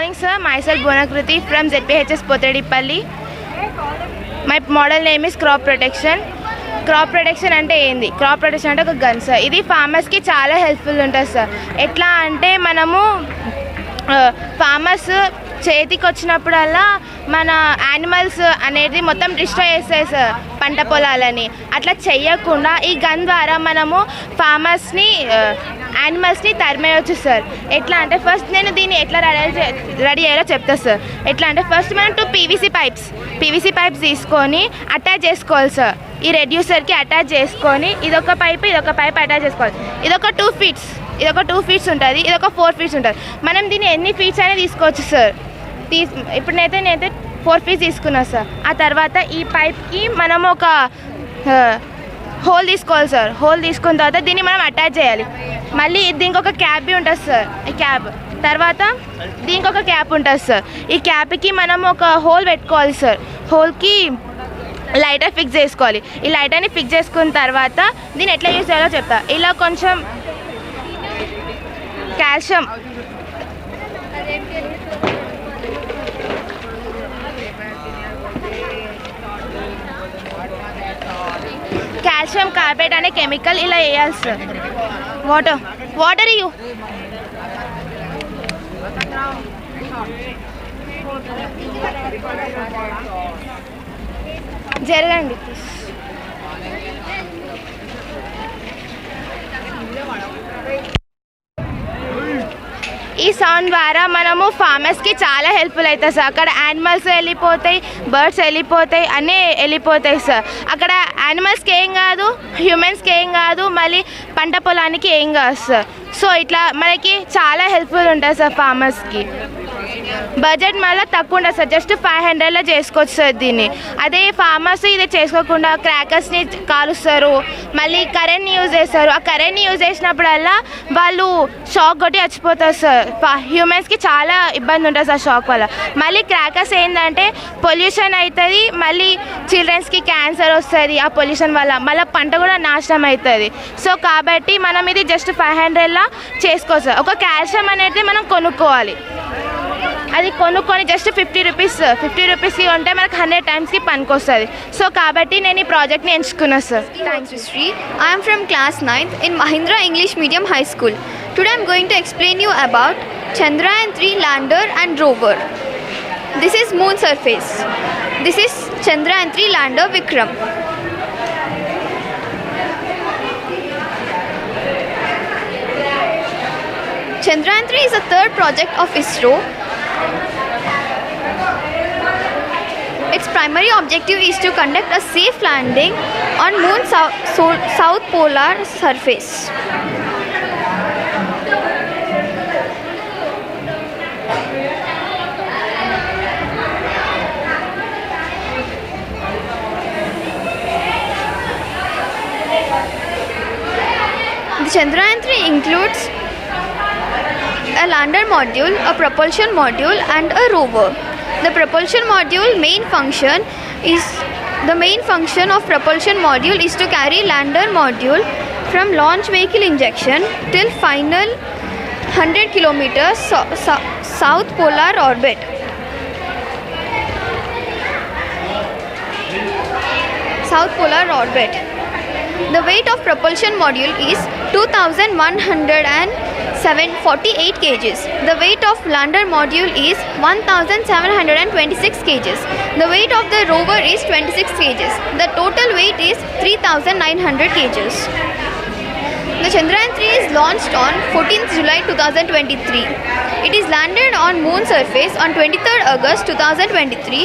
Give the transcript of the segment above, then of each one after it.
morning, sir. Myself Bonakruti from ZPHS Potedipalli. My model name is Crop Protection. Crop protection అంటే ఏంది? Crop protection అంటే ఒక gun sir. ఇది ఫార్మర్స్కి చాలా helpful ఉంటుంది సార్. ఎట్లా అంటే మనము ఫార్మర్స్ చేతికి వచ్చినప్పుడల్లా మన యానిమల్స్ అనేది మొత్తం డిస్ట్రాయ్ చేస్తాయి సార్ పంట పొలాలని. అట్లా చెయ్యకుండా ఈ గన్ ద్వారా మనము ఫార్మర్స్ని యానిమల్స్ని తరిమేయచ్చు సార్. ఎట్లా అంటే ఫస్ట్ నేను దీన్ని ఎట్లా రెడీ అయ్యేలా చెప్తాను సార్. ఎట్లా అంటే ఫస్ట్ మనం 2 పీవీసీ పైప్స్ తీసుకొని అటాచ్ చేసుకోవాలి సార్. ఈ రెడ్యూసర్కి అటాచ్ చేసుకొని ఇదొక పైప్ అటాచ్ చేసుకోవాలి. ఇదొక 2 ఫీట్స్ ఉంటుంది, ఇదొక 4 ఫీట్స్ ఉంటుంది. మనం దీన్ని ఎన్ని ఫీట్స్ అయినా తీసుకోవచ్చు సార్. ఇప్పుడు నేనైతే 4 ఫీట్స్ తీసుకున్నాను సార్. ఆ తర్వాత ఈ పైప్కి మనం ఒక హోల్ తీసుకోవాలి సార్. హోల్ తీసుకున్న తర్వాత దీన్ని మనం అటాచ్ చేయాలి. మళ్ళీ దీనికి ఒక క్యాప్ ఉంటుంది సార్. ఈ క్యాప్ తర్వాత దీనికి ఒక క్యాప్ ఉంటుంది సార్. ఈ క్యాప్కి మనం ఒక హోల్ పెట్టుకోవాలి సార్. హోల్కి లైటర్ ఫిక్స్ చేసుకోవాలి. ఈ లైటర్ని ఫిక్స్ చేసుకున్న తర్వాత దీన్ని ఎట్లా యూజ్ చేయాలో చెప్తా. ఇలా కొంచెం కాల్షియం కార్బేట్ అనే కెమికల్ ఇలా వేయాలి సార్. వాటర్ ఇవ్వు. జరగండి. ఈ సౌండ్ ద్వారా మనము ఫార్మర్స్కి చాలా హెల్ప్ఫుల్ అవుతుంది సార్. అక్కడ యానిమల్స్ వెళ్ళిపోతాయి, బర్డ్స్ వెళ్ళిపోతాయి, అన్నీ వెళ్ళిపోతాయి సార్. అక్కడ యానిమల్స్కి ఏం కాదు, హ్యూమన్స్కి ఏం కాదు, మళ్ళీ పంట పొలానికి ఏం కాదు సార్. సో ఇట్లా మనకి చాలా హెల్ప్ఫుల్ ఉంటుంది సార్. ఫార్మర్స్కి బడ్జెట్ మళ్ళీ తక్కువ ఉంటుంది సార్. జస్ట్ 500లో చేసుకోవచ్చు సార్ దీన్ని. అదే ఫార్మర్స్ ఇది చేసుకోకుండా క్రాకర్స్ని కాలుస్తారు, మళ్ళీ కరెంట్ని యూజ్ చేస్తారు. ఆ కరెంట్ని యూజ్ చేసినప్పుడల్లా వాళ్ళు షాక్ కొట్టి చచ్చిపోతారు సార్. హ్యూమన్స్కి చాలా ఇబ్బంది ఉంటుంది సార్ షాక్ వల్ల. మళ్ళీ క్రాకర్స్ ఏంటంటే పొల్యూషన్ అవుతుంది, మళ్ళీ చిల్డ్రన్స్కి క్యాన్సర్ వస్తుంది ఆ పొల్యూషన్ వల్ల. మళ్ళీ పంట కూడా నాశనం అవుతుంది. సో కాబట్టి మనం ఇది జస్ట్ 500లా చేసుకోవచ్చు సార్. ఒక కాల్షియం అనేది మనం కొనుక్కోవాలి. అది కొనుక్కొని జస్ట్ 50 రూపీస్కి ఉంటే మనకు 100 టైమ్స్కి పనికొస్తుంది. సో కాబట్టి నేను ఈ ప్రాజెక్ట్ని ఎంచుకున్నాను sir. Thanks, Sri. I am from class 9th in Mahindra English Medium High School. Today I am going to explain you about Chandrayaan-3 lander and rover. This is moon surface. This is Chandrayaan-3 lander Vikram. Chandrayaan-3 is the third project of ISRO. Its primary objective is to conduct a safe landing on Moon's south polar surface. The Chandrayaan-3 includes a lander module, a propulsion module and a rover. The propulsion module main function of propulsion module is to carry lander module from launch vehicle injection till final 100 kilometers south polar orbit. The weight of propulsion module is 2,148 kgs. The weight of lander module is 1,726 kgs. The weight of the rover is 26 kgs. The total weight is 3,900 kgs. The Chandrayaan-3 is launched on 14th July 2023. It is landed on moon surface on 23rd August 2023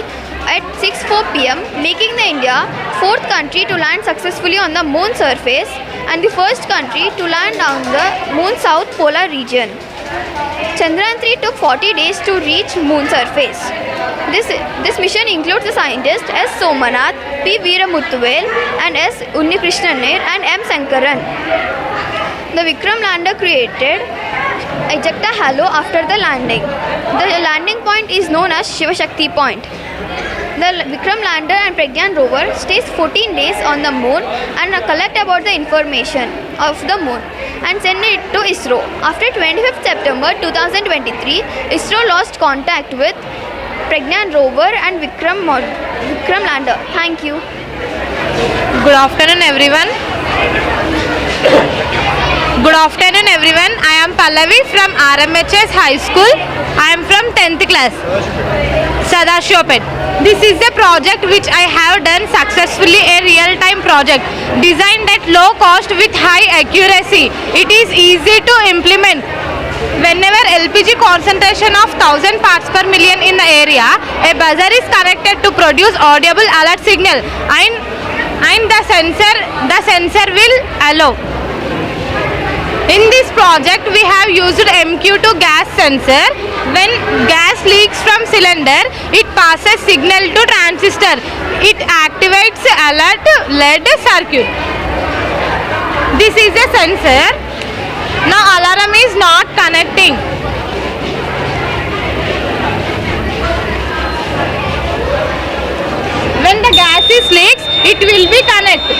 at 6:04 p.m., making the India 4th country to land successfully on the moon surface and the first country to land on the moon south polar region. Chandrayaan-3 took 40 days to reach moon surface. This mission includes the scientists S. Somanath, P. Veeramuthuvel and S. Unnikrishnaner and M. Sankaran. The Vikram lander created ejecta halo after the landing. The landing point is known as Shiva Shakti point. The Vikram lander and Pragyan rover stays 14 days on the moon and collect about the information of the moon and sent it to ISRO. After 25th September 2023, ISRO lost contact with Pragyan rover and Vikram lander. Thank you. Good afternoon, everyone. Good afternoon, everyone. I am Pallavi from RMHS High School. I am from 10th class, Sadashivapet. This is a project which I have done successfully, a real-time project designed at low cost with high accuracy. It is easy to implement. Whenever LPG concentration of 1000 parts per million in the area, a buzzer is connected to produce audible alert signal, and the sensor will allow. In this project, we have used MQ2 gas sensor. When gas leaks from cylinder, it passes signal to transistor. It activates alert LED circuit. This is a sensor. Now alarm is not connecting. When the gas is leaks, it will be connected.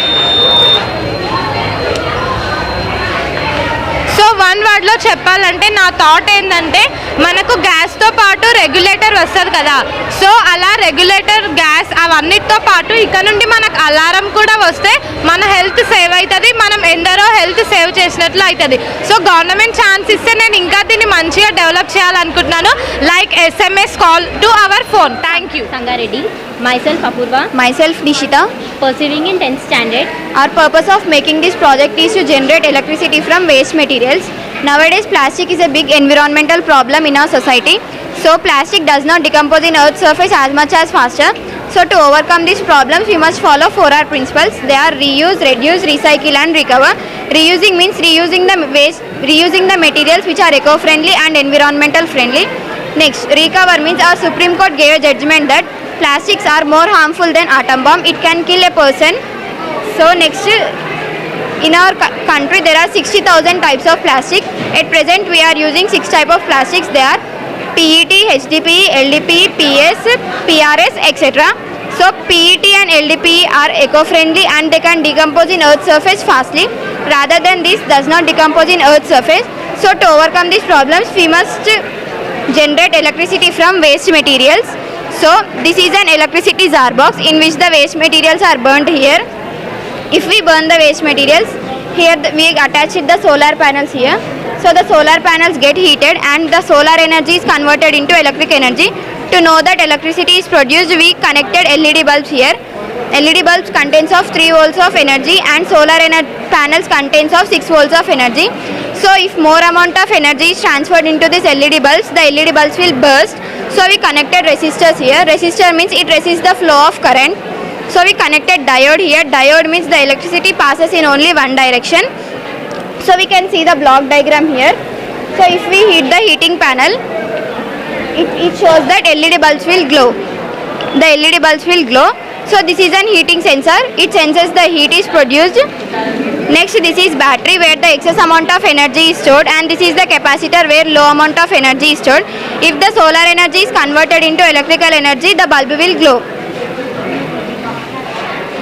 So one వర్డ్లో చెప్పాలంటే నా thought ఏంటంటే మనకు గ్యాస్తో పాటు regulator వస్తుంది కదా, so అలా regulator gas అవన్నిటితో పాటు ఇక్కడ నుండి మనకు అలారం కూడా వస్తే మన హెల్త్ సేవ్ అవుతుంది, మనం ఎందరో హెల్త్ సేవ్ చేసినట్లు అవుతుంది. సో గవర్నమెంట్ ఛాన్స్ ఇస్తే నేను ఇంకా దీన్ని మంచిగా డెవలప్ చేయాలనుకుంటున్నాను, like SMS call to our phone. Thank you. Sangareddy. Myself Apurva. Myself Nishita. Pursuing in 10th standard. Our purpose of making this project is to generate electricity from waste materials. Nowadays, plastic is a big environmental problem in our society. So, plastic does not decompose in Earth's surface as much as faster. So, to overcome these problems, we must follow 4R principles. They are reuse, reduce, recycle, and recover. Reusing means reusing the waste, reusing the materials which are eco-friendly and environmental friendly. Next, recover means our Supreme Court gave a judgment that plastics are more harmful than atom bomb. It can kill a person. So next, in our country there are 60,000 types of plastic. At present we are using 6 types of plastics. They are PET, HDPE, LDPE, PS, PRS, etc. So PET and LDPE are eco-friendly and they can decompose in Earth's surface fastly. Rather than this does not decompose in Earth's surface. So to overcome these problems we must generate electricity from waste materials. So this is an electricity jar box in which the waste materials are burnt here. If we burn the waste materials, here we attach the solar panels here. So the solar panels get heated and the solar energy is converted into electric energy. To know that electricity is produced, we connected LED bulbs here. LED bulbs contains of 3 volts of energy and solar panels contains of 6 volts of energy. So if more amount of energy is transferred into this LED bulbs, the LED bulbs will burst. So we connected resistors here. Resistor means it resists the flow of current. So we connected diode here. Diode means the electricity passes in only one direction. So we can see the block diagram here. So if we heat the heating panel, it shows that LED bulbs will glow. The LED bulbs will glow. So this is an heating sensor. It senses the heat is produced. Next, this is battery where the excess amount of energy is stored, and this is the capacitor where low amount of energy is stored. If the solar energy is converted into electrical energy, the bulb will glow.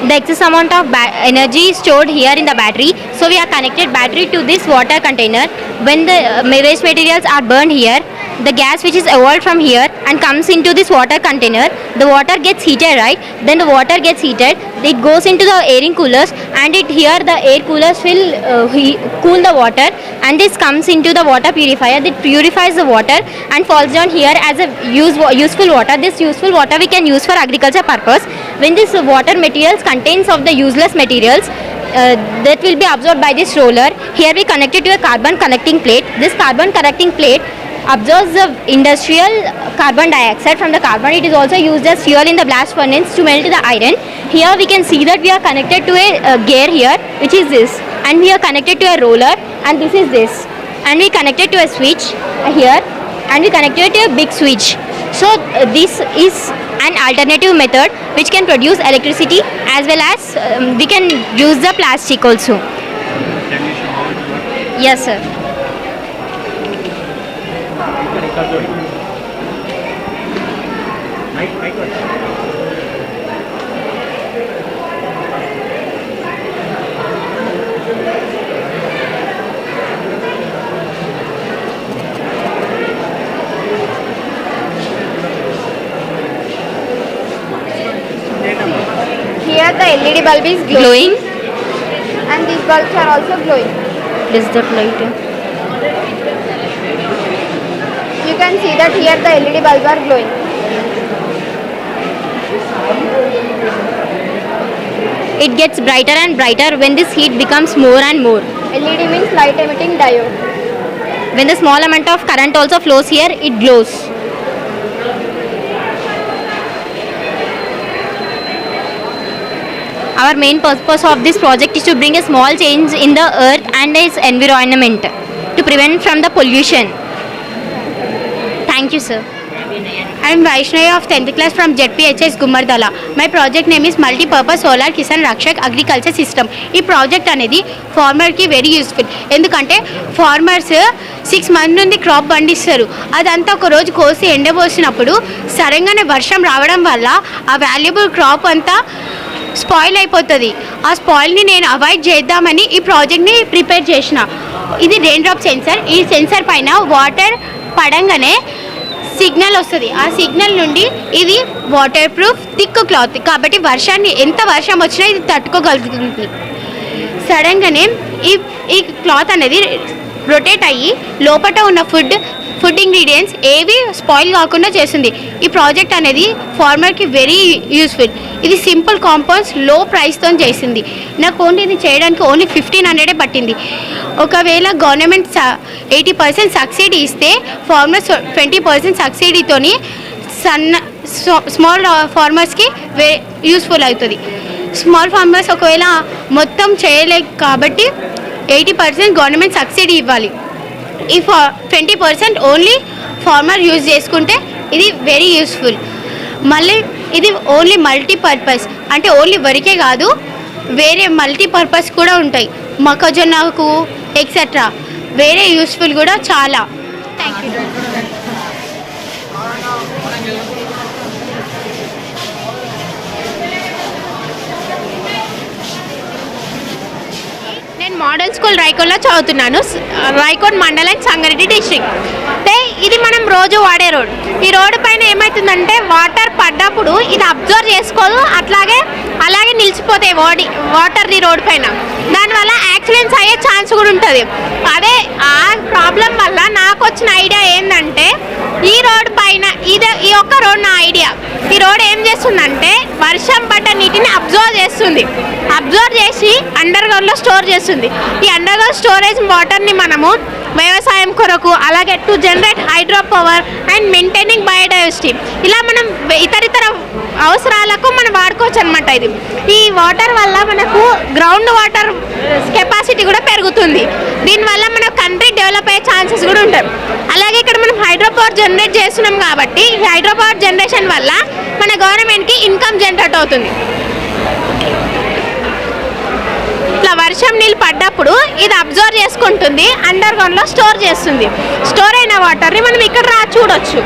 The excess amount of energy is stored here in the battery. So we are connected battery to this water container. When the waste materials are burned here, the gas which is evolved from here and comes into this water container, the water gets heated, right? Then the water gets heated, it goes into the airing coolers, and here the air coolers will cool the water, and this comes into the water purifier that purifies the water and falls down here as a useful water. This useful water we can use for agriculture purpose. When this water materials contains of the useless materials, that will be absorbed by this roller. Here we connect it to a carbon connecting plate. This carbon connecting plate absorbs the industrial carbon dioxide from the carbon. It is also used as fuel in the blast furnace to melt the iron. Here we can see that we are connected to a gear here, which is this, and we are connected to a roller, and this is this, and we connected to a switch here, and we connected to a big switch. So this is an alternative method which can produce electricity, as well as we can use the plastic also. Yes, sir. LED bulb is glowing. and these bulbs are also glowing. This is the light. You can see that here the LED bulbs are glowing. It gets brighter and brighter when this heat becomes more and more. LED means light emitting diode. When the small amount of current also flows here, it glows. Our main purpose of this project is to bring a small change in the earth and its environment to prevent from the pollution. Thank you, sir. I am Vaishnavi of 10th class from ZPHS Gumardala. My project name is Multi-Purpose Solar Kisan Rakshak Agriculture System. ఈ project అనేది ఫార్మర్కి very useful. ఎందుకంటే farmers 6 months నుండి crop పండిస్తారు. అదంతా ఒక రోజు కోసి ఎండబోసినప్పుడు సడన్గానే వర్షం రావడం వల్ల ఆ వాల్యుబుల్ క్రాప్ అంతా స్పాయిల్ అయిపోతుంది. ఆ స్పాయిల్ని నేను అవాయిడ్ చేద్దామని ఈ ప్రాజెక్ట్ని ప్రిపేర్ చేసిన. ఇది రెయిన్ డ్రాప్ సెన్సర్. ఈ సెన్సర్ పైన వాటర్ పడంగానే సిగ్నల్ వస్తుంది. ఆ సిగ్నల్ నుండి ఇది వాటర్ ప్రూఫ్ థిక్ క్లాత్ కాబట్టి వర్షాన్ని ఎంత వర్షం వచ్చినా ఇది తట్టుకోగలుగుతుంది. సడన్గానే ఈ క్లాత్ అనేది రొటేట్ అయ్యి లోపల ఉన్న ఫుడ్ ఇంగ్రీడియంట్స్ ఏవి స్పాయిల్ కాకుండా చేస్తుంది. ఈ ప్రాజెక్ట్ అనేది ఫార్మర్కి వెరీ యూస్ఫుల్. ఇది సింపుల్ కాంపౌండ్స్ లో ప్రైస్తో చేసింది. నాకు ఓన్లీ ఇది చేయడానికి ఓన్లీ 1500 పట్టింది. ఒకవేళ గవర్నమెంట్ 80% సబ్సిడీ ఇస్తే ఫార్మర్స్ 20% సబ్సిడీతోని స్మాల్ ఫార్మర్స్కి యూస్ఫుల్ అవుతుంది. స్మాల్ ఫార్మర్స్ ఒకవేళ మొత్తం చేయలేక కాబట్టి 80% గవర్నమెంట్ సబ్సిడీ ఇవ్వాలి. ఈ 20% ఓన్లీ ఫార్మర్ యూజ్ చేసుకుంటే ఇది వెరీ యూస్ఫుల్. మళ్ళీ ఇది ఓన్లీ మల్టీపర్పస్ అంటే ఓన్లీ వరికే కాదు, వేరే మల్టీపర్పస్ కూడా ఉంటాయి. మొక్కజొన్నకు ఎక్సెట్రా వేరే యూస్ఫుల్ కూడా చాలా. Thank you. నేను మోడల్ స్కూల్ రైకోన్లో చదువుతున్నాను. రైకోన్ మండలం సంగారెడ్డి డిస్ట్రిక్ట్. అంటే ఇది మనం రోజు వాడే రోడ్. ఈ రోడ్డు పైన ఏమవుతుందంటే వాటర్ పడ్డప్పుడు ఇది అబ్జర్వ్ చేసుకోదు, అలాగే నిలిచిపోతాయి వాటర్ ఈ రోడ్ పైన. దానివల్ల యాక్సిడెంట్స్ అయ్యే ఛాన్స్ కూడా ఉంటుంది. అదే ఆ ప్రాబ్లం వల్ల నాకు వచ్చిన ఐడియా ఏంటంటే ఈ రోడ్ పైన ఈ ఒక్క రోడ్ నా ఐడియా. ఈ రోడ్ ఏం చేస్తుందంటే వర్షం పడ్డ నీటిని అబ్జర్వ్ చేస్తుంది. అబ్జర్వ్ చేసి అండర్ గ్రౌండ్లో స్టోర్ చేస్తుంది. ఈ అండర్ గ్రౌండ్ స్టోరేజ్ వాటర్ని మనము వ్యవసాయం కొరకు అలాగే to generate hydro power and maintaining biodiversity ఇలా మనం ఇతర అవసరాలకు మనం వాడుకోవచ్చు అనమాట. ఈ వాటర్ వల్ల మనకు గ్రౌండ్ వాటర్ కెపాసిటీ కూడా పెరుగుతుంది. దీనివల్ల మన కంట్రీ డెవలప్ అయ్యే ఛాన్సెస్ కూడా ఉంటాయి. అలాగే ఇక్కడ మనం హైడ్రో పవర్ జనరేట్ చేస్తున్నాం కాబట్టి ఈ హైడ్రో పవర్ జనరేషన్ వల్ల మన గవర్నమెంట్కి ఇన్కమ్ జనరేట్ అవుతుంది. ఇట్లా వర్షం నీళ్ళు పడ్డప్పుడు ఇది అబ్జర్వ్ చేసుకుంటుంది, అండర్ గ్రౌండ్లో స్టోర్ చేస్తుంది. స్టోర్ అయిన వాటర్ని మనం ఇక్కడ చూడొచ్చు.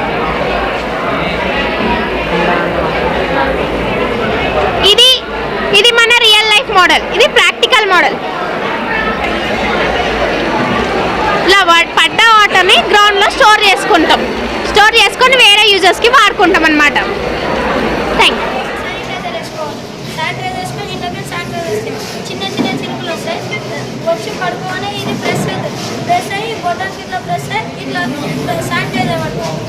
ఇది మన రియల్ లైఫ్ మోడల్, ఇది ప్రాక్టికల్ మోడల్. ఇలా పడ్డ వాటర్ని గ్రౌండ్లో స్టోర్ చేసుకుంటాం. స్టోర్ చేసుకొని వేరే యూజర్స్కి వాడుకుంటాం అన్నమాట. Thank you. చిన్న చినుకులు వస్తాయి. వచ్చి పడుకోగానే ఇది ప్రెస్ అవుతుంది. ప్రెస్ అయ్యి బొటన్కి ఇట్లా ప్రెస్ అయ్యి ఇట్లా శానిటైజర్ పడుతుంది.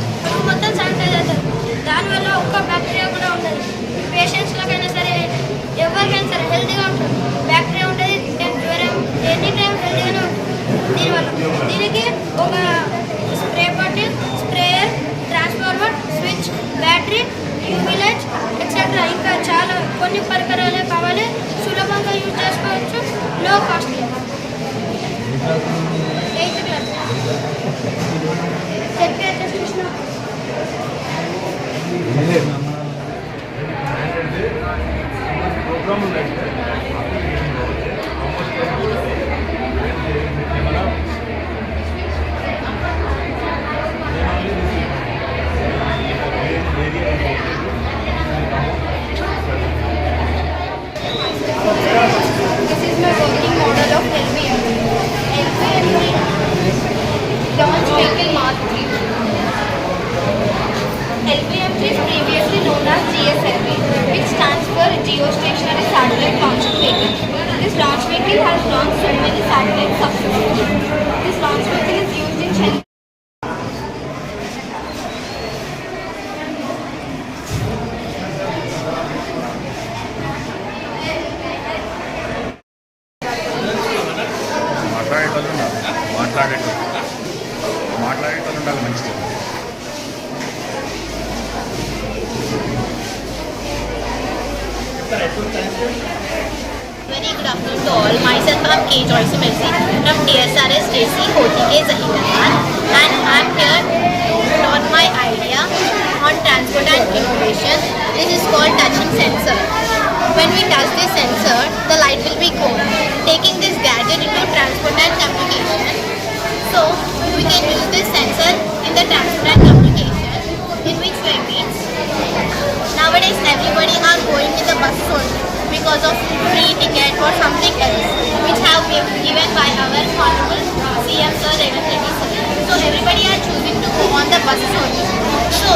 మొత్తం శానిటైజ్ అవుతుంది. దానివల్ల ఒక్క బ్యాక్టీరియా కూడా ఉండదు. పేషెంట్స్లకైనా సరే ఎవరికైనా సరే హెల్తీగా ఉంటుంది. బ్యాక్టీరియా ఉంటుంది, జ్వరం ఎనీ టైం హెల్తీగానే ఉంటుంది. దీనివల్ల దీనికి ఒక spray bottle, sprayer, transformer, switch, battery, UV light etcetera ఇంకా చాలా కొన్ని పరికరాలే కావాలి. సులభంగా యూజ్ చేసుకోవచ్చు, low cost. 8th class ZPHS Krishna. This is my working model of LVM. Launch vehicle Mark 3. LVM is previously ఉండాలి, మాట్లాడేటోళ్ళు ఉండాలి మంచిగా. Very good afternoon to all. Myself, I am K. Joyce Mercy from TSRS JC OTK Zahirabad, and I am here to launch my idea on transport and innovation. This is called touching sensor. When we touch this sensor, the light will be gone, taking this gadget into transport and communication. So we can use this sensor in the transport and communication. In which way means nowadays everybody are going with the bus only because of free ticket or something else, which have been given by our honorable CM Sir Revanth Reddy Sir. So everybody are choosing to go on the bus only. So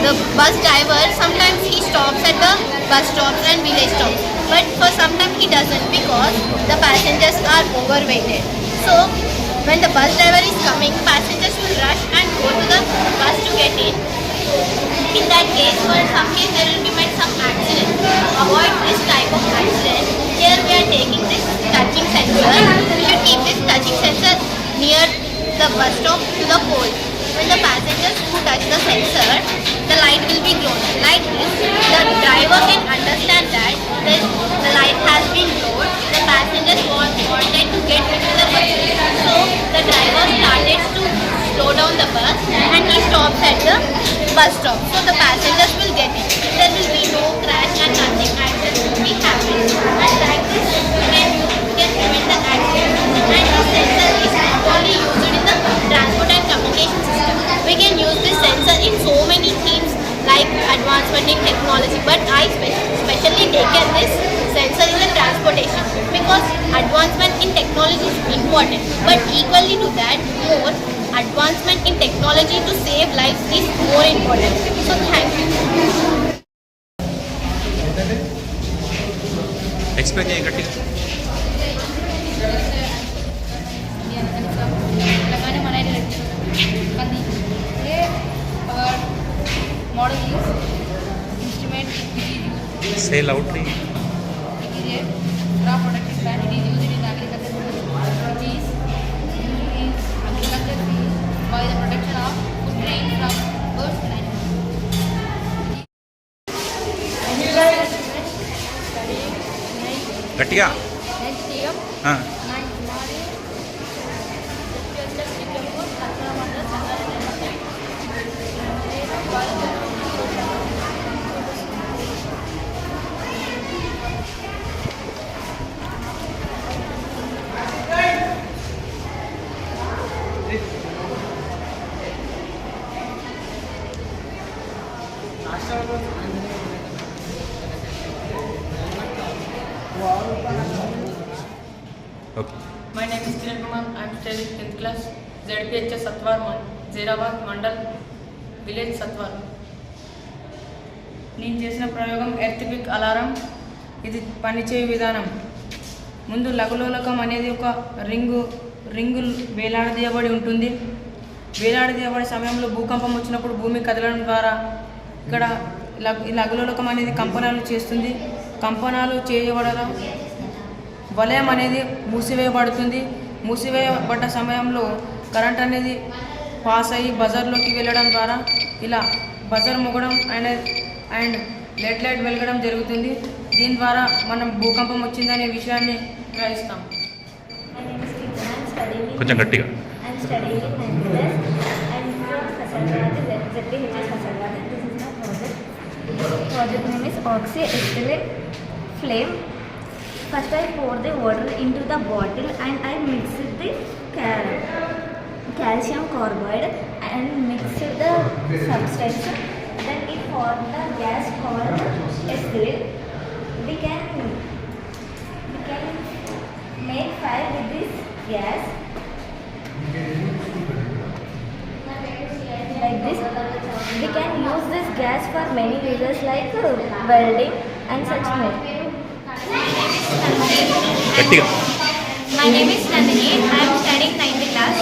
the bus driver sometimes he stops at the bus stops and village stops, but for some time he doesn't because the passengers are overweighted. So when the bus driver is coming, passengers will rush and go to the bus to get in. In that case, for some case there will be met some accident. To avoid this type of accident, here we are taking this touching sensor. We should keep this touching sensor near the bus stop to the pole. When the passengers who touch the sensor, the light will be glowing. Like this, the driver can understand that the light has been glowed. The passengers wanted to get into the bus. So the driver started to slow down the bus and he stops at the bus stop. So the passengers will get in. There will be no crash and nothing accident will be happening. And like this, we can prevent the accident. And this sensor is only used in the transport and communication system. We can use this sensor in so many themes like advancement in technology, but I specially taken this sensor in the transportation because advancement in technology is important, but equally to that, more advancement in technology to save lives is more important. So thank you. Explain చేయ గట్టిగా. Our model is instrument Say loudly. it is a raw protected plant. It is used in agriculture trees. In agriculture trees by the protection of food grain from birds and animals. గట్టిగా. ఆ. Okay. My name is Kiran Kumar. I am studying 10th class. ZPHS Satwar, Zairabad Mandal, Village Satwar. నేను చేసిన ప్రయోగం ఎర్త్క్విక్ alarm. ఇది పనిచేయు విధానం. ముందు లఘులోలకం అనేది ఒక రింగు వేలాడదీయబడి ఉంటుంది. వేలాడదీయబడే సమయంలో భూకంపం వచ్చినప్పుడు భూమి కదలడం ద్వారా ఇక్కడ ఈ లఘులోలకం అనేది కంపనాలు చేస్తుంది. కంపనాలు చేయబడడం వలయం అనేది మూసివేయబడుతుంది. మూసివేయబడ్డ సమయంలో కరెంట్ అనేది పాస్ అయ్యి బజర్లోకి వెళ్ళడం ద్వారా ఇలా బజర్ మొగడం అండ్ లైట్ వెలగడం జరుగుతుంది. దీని ద్వారా మనం భూకంపం వచ్చిందనే విషయాన్ని గ్రహిస్తాం. కొంచెం గట్టిగా. I'm studying in 9th class. I'm from Hassanabad, ZPHS Hassanabad. This is my project. Project name is oxyacetylene flame. First I pour the water into the bottle and I mix the calcium carbide and mix the substance. Then it forms the gas called acetylene. We can make fire with this gas. Like this, we can use this gas for many uses like welding and such more. గట్టిగా. My name is Nandini. I am studying 9th class.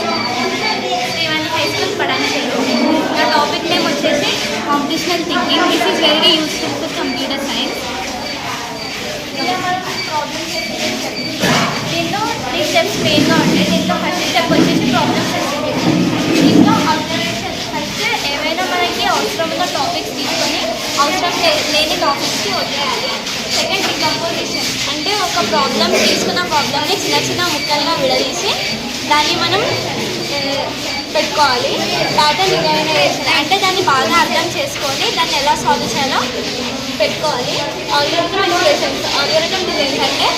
Srivani High School, Padancheru. The topic name వచ్చేసి computational thinking. This is very useful for computer science. దీనిలో 3 steps మెయిన్గా ఉంటాయి. లేని టాపిక్స్కి వదిలేయాలి. Second, decomposition అంటే ఒక problem తీసుకున్న ప్రాబ్లమ్ని చిన్న చిన్న ముక్కలుగా విడదీసి దాన్ని మనం పెట్టుకోవాలి. ప్యాటర్న్ డిజైనైజేషన్ అంటే దాన్ని బాగా అర్థం చేసుకొని దాన్ని ఎలా సాల్వ్ చేయాలో పెట్టుకోవాలి. ఆల్గోరిథం డిజైన్స్ అంటే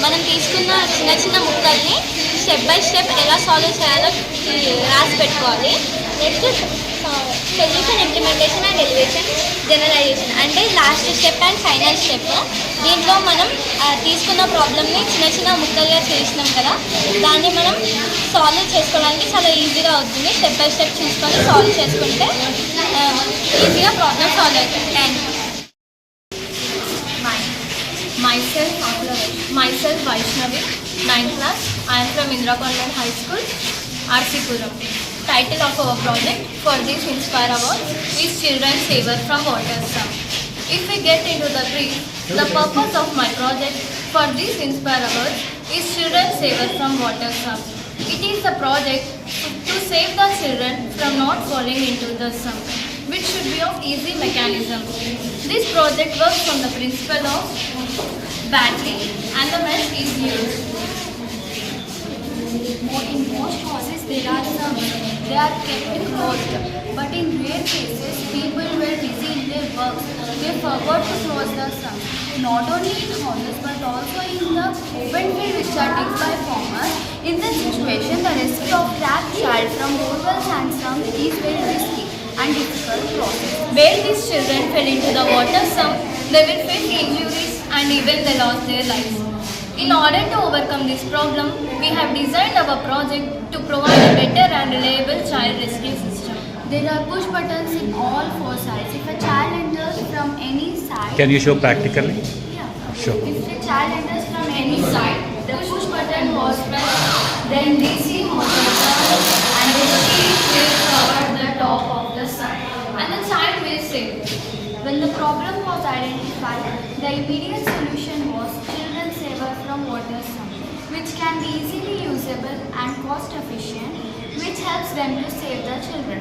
మనం తీసుకున్న చిన్న చిన్న ముక్కల్ని స్టెప్ బై స్టెప్ ఎలా సాల్వ్ చేయాలో రాసి పెట్టుకోవాలి. Next solution implementation and elevation generalisation అంటే last step and final step. దీంట్లో మనం తీసుకున్న ప్రాబ్లమ్ని చిన్న చిన్న ముక్కలుగా చేసినాం కదా, దాన్ని మనం సాల్వ్ చేసుకోవడానికి చాలా ఈజీగా అవుతుంది. స్టెప్ బై స్టెప్ చూసుకొని సాల్వ్ చేసుకుంటే ఈజీగా ప్రాబ్లమ్ సాల్వ్ అవుతుంది. Thank you. Myself Vaishnavi, 9th class. I am from Indira Convent High School, Arsipuram. Title of our project for this Inspire Award is Children Saver from Water Sum. If we get into the brief, the purpose of my project for this Inspire Award is Children Saver from Water Sum. It is a project to save the children from not falling into the sum, which should be of easy mechanism. This project works on the principle of battery and the mesh is used. In most houses they are kept closed, but in rare cases people were busy in their works. They forgot to close the sum. Not only in houses but also in the open field which are digged by farmers. In this situation, the rescue of trapped child from borewells and sums is very risky and difficult process. Where these children fell into the water sum, they will face injuries and even they lost their lives. In order to overcome this problem, we have designed our project to provide a better and reliable child rescue system. There are push buttons in all four sides. If a child enters from any side, Can you show practically? yeah. Sure. If the child enters from any side, the push button was pressed, then DC motor turns and the sheet will cover the top of the sun and the child will save. When the problem was identified, the immediate solution was Children Saver from Water Sum, which can be easily usable and cost efficient, which helps them to save the children.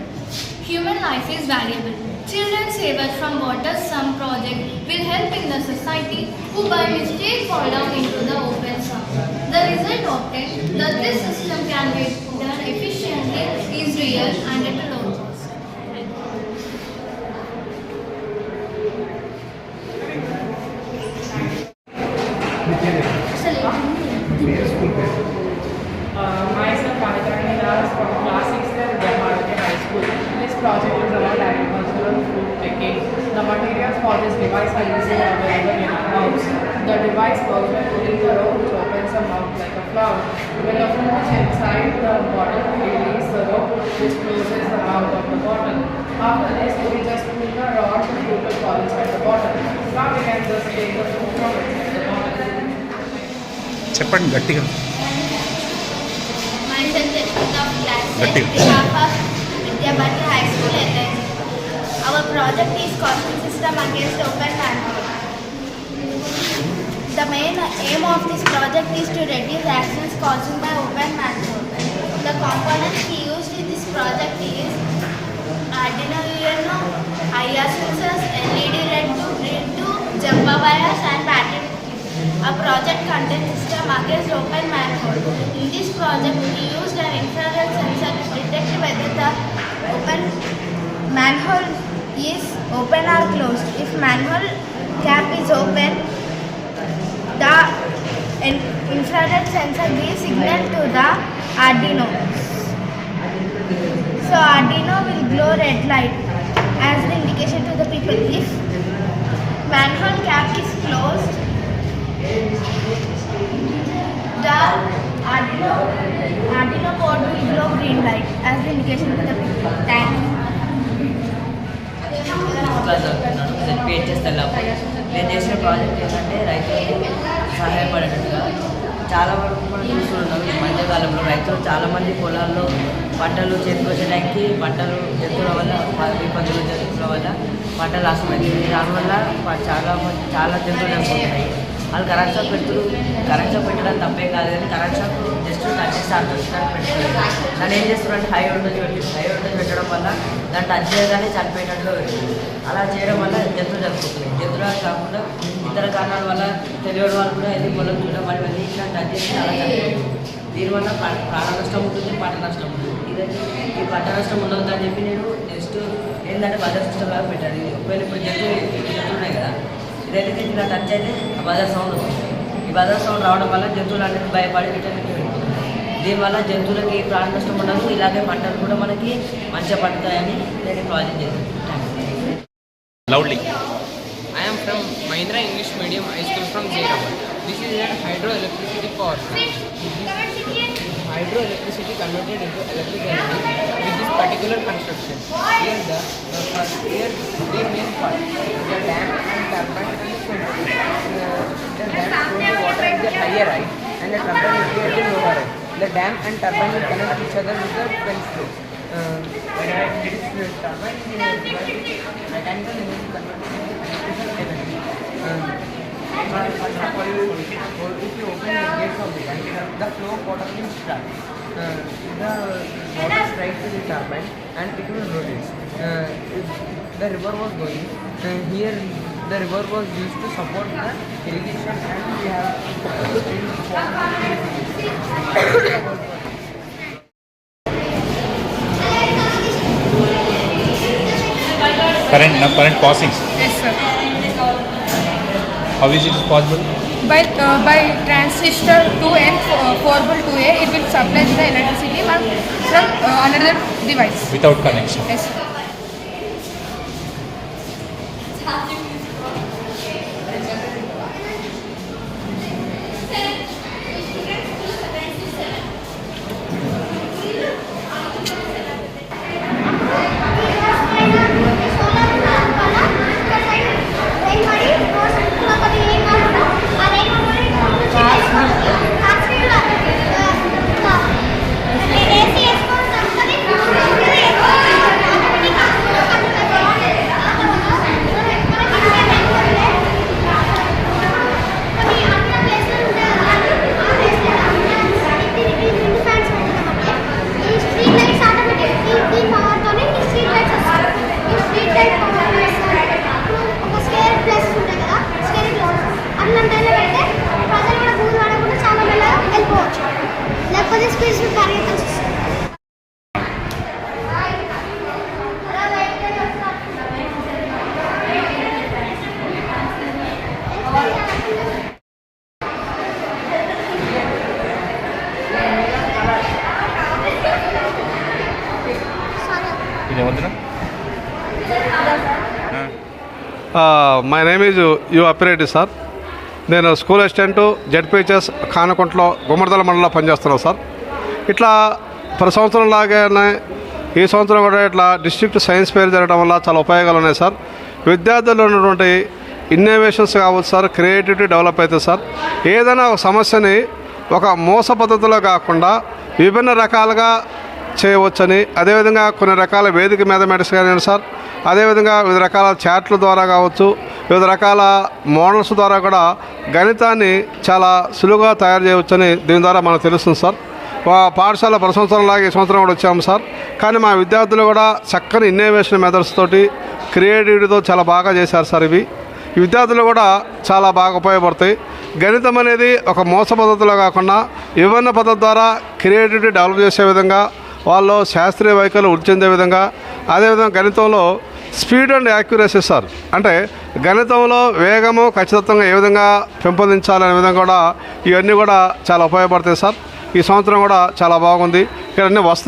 Human life is valuable. Children Saver from Water Sum project will help in the society who by mistake fall down into the open sum. The result obtained that this system can be done efficiently is real and at a low cost. Myself, Anitani Das from class 6th at Vidyabharati High School. This project is about agricultural food picking. The materials for this device are easily available in our house. The device works by pulling the rope which opens the mouth like a flower. When the food is inside the bottle, we release the rope which closes the mouth of the bottle. After this, we just pull the rod, the food will fall inside the bottle. Now we can just take the food from inside the bottle. చెప్పండి గట్టిగా. Myself, Jessica, class Gatti. 10, behalf of Vidyabharati High School, LIC. Our project is costing system against open manhole. The main aim of this project is to reduce accidents caused by open manhole. The components we used in this project is Arduino UNO, IR sensors, LED red to jumper wires and battery. A project contains system against open manhole. In this project, we used an infrared sensor to detect whether the open manhole is open or closed. If manhole cap is open, the infrared sensor gives signal to the Arduino. So Arduino will glow red light as the indication to the people. If manhole cap is closed, the Arduino board will glow green light as the indication to the people. Thank you. ZPHS Tellapur. నేను చేసిన project ఏంటంటే రైతులకు సహాయపడేటట్టుగా చాలా వరకు మనం చూస్తున్నాం. ఈ మధ్యకాలంలో రైతులు చాలామంది పొలాల్లో పంటలు చేతికొచ్చడానికి పంటలు జంతువుల వల్ల విపత్తులు జంతువుల వల్ల పంటలు నాశనమవుతుంది. దానివల్ల చాలా జంతువులు చనిపోతున్నాయి. వాళ్ళు కరెంట్ షాక్ పెడుతున్నారు. కరెంట్ షాక్ పెట్టడం తప్పే కాదు, కానీ కరెంట్ షాక్ జస్ట్ టచ్ చేసి ఆడుతున్నారు పెడుతుంది. దాన్ని ఏం చేస్తున్నారంటే హై వోల్టేజ్ పెట్టడం వల్ల దాన్ని టచ్ చేయగానే చనిపోయినట్లు అలా చేయడం వల్ల జంతువులు చనిపోతున్నాయి. జంతువులు కాకుండా ఇతర కారణాల వల్ల తెలియని వాళ్ళు కూడా ఇది పొలం చూడడం మరి వెళ్ళి ఇట్లా టచ్ చేసి అలా చనిపోతుంది. దీనివల్ల ప్రాణ నష్టం ఉంటుంది, పంట నష్టం ఉంటుంది. ఈ పంట నష్టం ఉండవద్దని చెప్పి నేను నెక్స్ట్ ఏంటంటే బజార్ సిస్టమ్ లాగా పెట్టాను. ఇది ఒకవేళ ఇప్పుడు జంతువులు ఉన్నాయి కదా, ఇదైతే ఇలా టచ్ అయితే ఆ బజార్ సౌండ్ వస్తుంది. ఈ బజార్ సౌండ్ రావడం వల్ల జంతువులు అనేది భయపడి వీటన్నిటి దీనివల్ల జంతువులకి ప్రాణ నష్టం ఉండదు, ఇలాగే పంటలు కూడా మనకి మంచిగా పండుతాయని నేను ప్రాజెక్ట్ చేశాను. Loudly. I am from Mahindra English Medium High School from Jayraman. This is a hydroelectricity power plant. Hydroelectricity converted into electric energy with this particular construction. Here here three main parts: the dam and turbine and the central. The dam stores the water at the higher height and the turbine will be at the lower height. The dam and turbine will connect each other with the well flows. This turbine is mechanical energy converted into electrical energy. For example, if you open the gates of the tank, the flow of water will start. The water strikes to the turbine and it will rotate. The river was going. Here, the river was used to support the irrigation, and we have Current passing. Yes, sir. How is it possible? By transistor 2N 4V2A, it will supply the electricity from another device. Without connection. Yes, sir. My name is U. Appireddy, sir. నేను school assistant ZPHS కానకుంటలో Gummadidala మండలంలో పనిచేస్తున్నాను sir. ఇట్లా ప్రతి సంవత్సరం లాగానే ఈ సంవత్సరం కూడా ఇట్లా డిస్ట్రిక్ట్ సైన్స్ ఫెయిర్ జరగడం వల్ల చాలా ఉపయోగాలు ఉన్నాయి సార్. విద్యార్థుల్లో ఉన్నటువంటి ఇన్నోవేషన్స్ కావచ్చు సార్, క్రియేటివిటీ డెవలప్ అవుతుంది సార్. ఏదైనా ఒక సమస్యని ఒక మోస పద్ధతిలో కాకుండా విభిన్న రకాలుగా చేయవచ్చని, అదేవిధంగా కొన్ని రకాల వేదిక మ్యాథమెటిక్స్ కానీ సార్, అదేవిధంగా వివిధ రకాల చాట్ల ద్వారా కావచ్చు, వివిధ రకాల మోడల్స్ ద్వారా కూడా గణితాన్ని చాలా సులువుగా తయారు చేయవచ్చని దీని ద్వారా మనకు తెలుస్తుంది సార్. పాఠశాల ప్రతి సంవత్సరంలాగా ఈ సంవత్సరం కూడా వచ్చాము సార్. కానీ మా విద్యార్థులు కూడా చక్కని ఇన్నోవేషన్ మెథడ్స్ తోటి క్రియేటివిటీతో చాలా బాగా చేశారు సార్. ఈ విద్యార్థులు కూడా చాలా బాగా ఉపయోగపడతాయి. గణితం అనేది ఒక మోస పద్ధతిలో కాకుండా విభిన్న పద్ధతి ద్వారా క్రియేటివిటీ డెవలప్ చేసే విధంగా, వాళ్ళు శాస్త్రీయ వైఖరులు వృద్ధి చెందే విధంగా, అదేవిధంగా గణితంలో స్పీడ్ అండ్ యాక్యురసీ సార్, అంటే గణితంలో వేగము ఖచ్చితంగా ఏ విధంగా పెంపొందించాలనే విధంగా కూడా ఇవన్నీ కూడా చాలా ఉపయోగపడతాయి సార్. ఈ సంవత్సరం కూడా చాలా బాగుంది. ఇక్కడ అన్ని వస్తు